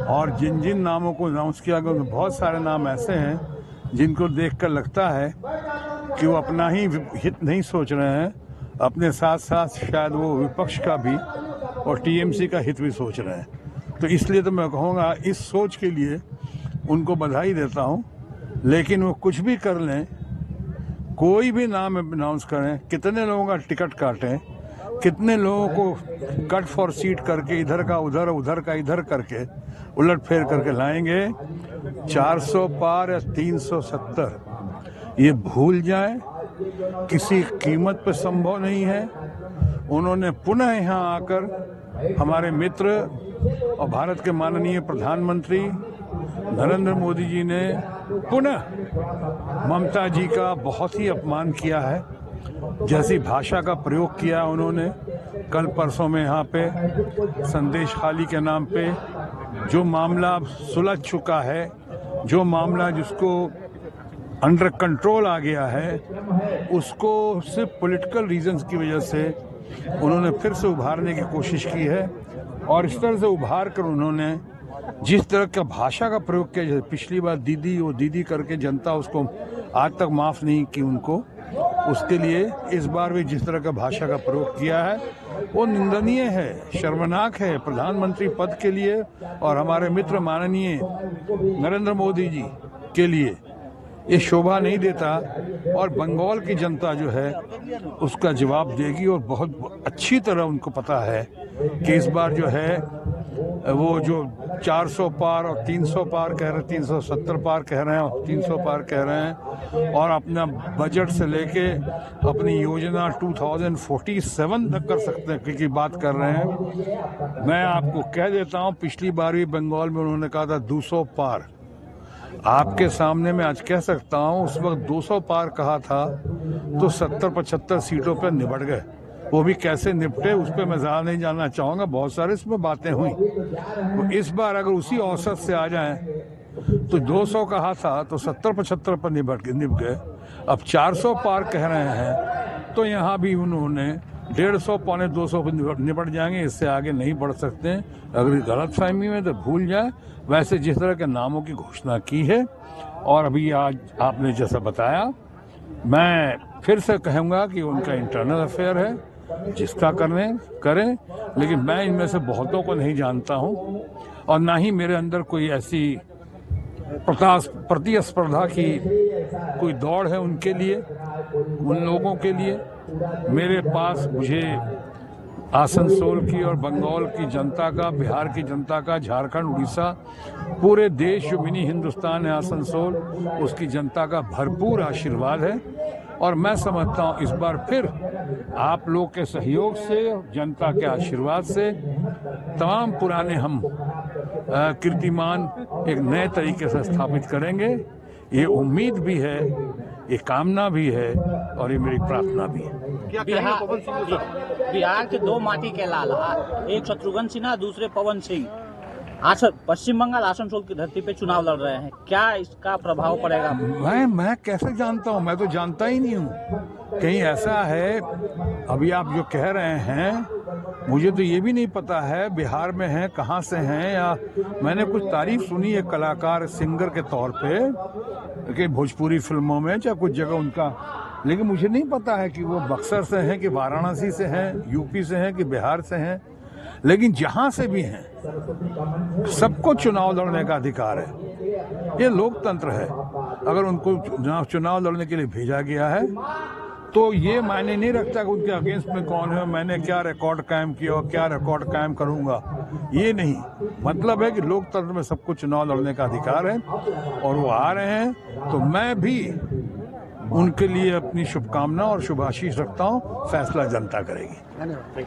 और जिन जिन नामों को अनाउंस किया गया उनमें बहुत सारे नाम ऐसे हैं जिनको देखकर लगता है कि वो अपना ही हित नहीं सोच रहे हैं, अपने साथ साथ शायद वो विपक्ष का भी और टीएमसी का हित भी सोच रहे हैं। तो इसलिए तो मैं कहूँगा इस सोच के लिए उनको बधाई देता हूँ। लेकिन वो कुछ भी कर लें, कोई भी नाम अनाउंस करें, कितने लोगों का टिकट काटें, कितने लोगों को कट फॉर सीट करके इधर का उधर, उधर का इधर करके उलट फेर करके लाएंगे, 400 पार या 370 ये भूल जाएं, किसी कीमत पर संभव नहीं है। उन्होंने पुनः यहाँ आकर हमारे मित्र और भारत के माननीय प्रधानमंत्री नरेंद्र मोदी जी ने पुनः ममता जी का बहुत ही अपमान किया है। जैसी भाषा का प्रयोग किया उन्होंने कल परसों में यहाँ पे संदेश खाली के नाम पे, जो मामला सुलझ चुका है, जो मामला जिसको अंडर कंट्रोल आ गया है, उसको सिर्फ पॉलिटिकल रीजंस की वजह से उन्होंने फिर से उभारने की कोशिश की है। और इस तरह से उभार कर उन्होंने जिस तरह का भाषा का प्रयोग किया, जैसे पिछली बार दीदी वो दीदी करके जनता उसको आज तक माफ़ नहीं की उनको, उसके लिए इस बार भी जिस तरह का भाषा का प्रयोग किया है वो निंदनीय है, शर्मनाक है प्रधानमंत्री पद के लिए और हमारे मित्र माननीय नरेंद्र मोदी जी के लिए ये शोभा नहीं देता। और बंगाल की जनता जो है उसका जवाब देगी और बहुत अच्छी तरह उनको पता है कि इस बार जो है वो जो 400 पार और 300 पार कह रहे हैं, 370 पार कह रहे हैं और 300 पार कह रहे हैं, और अपना बजट से लेके अपनी योजना 2047 तक कर सकते हैं की बात कर रहे हैं। मैं आपको कह देता हूं, पिछली बार भी बंगाल में उन्होंने कहा था 200 पार। आपके सामने मैं आज कह सकता हूं, उस वक्त 200 पार कहा था तो 70-75 सीटों पर निबट गए। वो भी कैसे निपटे उस पर मैं ज़्यादा नहीं जानना चाहूँगा, बहुत सारे इसमें बातें हुई। तो इस बार अगर उसी औसत से आ जाएं तो 200 कहा था तो 70-75 पर निप गए। अब 400 पार कह रहे हैं तो यहाँ भी उन्होंने 150 पौने 200 पर निपट जाएंगे, इससे आगे नहीं बढ़ सकते। अगर गलत फहमी में तो भूल जाए। वैसे जिस तरह के नामों की घोषणा की है और अभी आज आपने जैसा बताया, मैं फिर से कहूँगा कि उनका इंटरनल अफेयर है, जिसका करें, लेकिन मैं इनमें से बहुतों को नहीं जानता हूं और ना ही मेरे अंदर कोई ऐसी प्रतिस्पर्धा की कोई दौड़ है उनके लिए, उन लोगों के लिए। मेरे पास मुझे आसनसोल की और बंगाल की जनता का, बिहार की जनता का, झारखंड, उड़ीसा, पूरे देश जो मिनी हिंदुस्तान है आसनसोल, उसकी जनता का भरपूर आशीर्वाद है। और मैं समझता हूँ इस बार फिर आप लोग के सहयोग से, जनता के आशीर्वाद से तमाम पुराने हम कीर्तिमान एक नए तरीके से स्थापित करेंगे। ये उम्मीद भी है, ये कामना भी है और ये मेरी प्रार्थना भी है। बिहार के दो माटी के लाल, एक शत्रुघ्न सिन्हा, दूसरे पवन सिंह, आज पश्चिम बंगाल आसनसोल की धरती पे चुनाव लड़ रहे हैं, क्या इसका प्रभाव पड़ेगा? मैं कैसे जानता हूँ, मैं तो जानता ही नहीं हूँ। कहीं ऐसा है, अभी आप जो कह रहे हैं मुझे तो ये भी नहीं पता है बिहार में हैं, कहाँ से हैं, या मैंने कुछ तारीफ सुनी है कलाकार सिंगर के तौर पे कि भोजपुरी फिल्मों में चाहे कुछ जगह उनका, लेकिन मुझे नहीं पता है कि वो बक्सर से हैं कि वाराणसी से हैं, यूपी से हैं कि बिहार से हैं। लेकिन जहां से भी हैं सबको चुनाव लड़ने का अधिकार है, ये लोकतंत्र है। अगर उनको चुनाव लड़ने के लिए भेजा गया है तो ये मायने नहीं रखता कि उनके अगेंस्ट में कौन है, मैंने क्या रिकॉर्ड कायम किया और क्या रिकॉर्ड कायम करूंगा, ये नहीं। मतलब है कि लोकतंत्र में सबको चुनाव लड़ने का अधिकार है और वो आ रहे हैं, तो मैं भी उनके लिए अपनी शुभकामना और शुभाशीष रखता हूँ। फैसला जनता करेगी।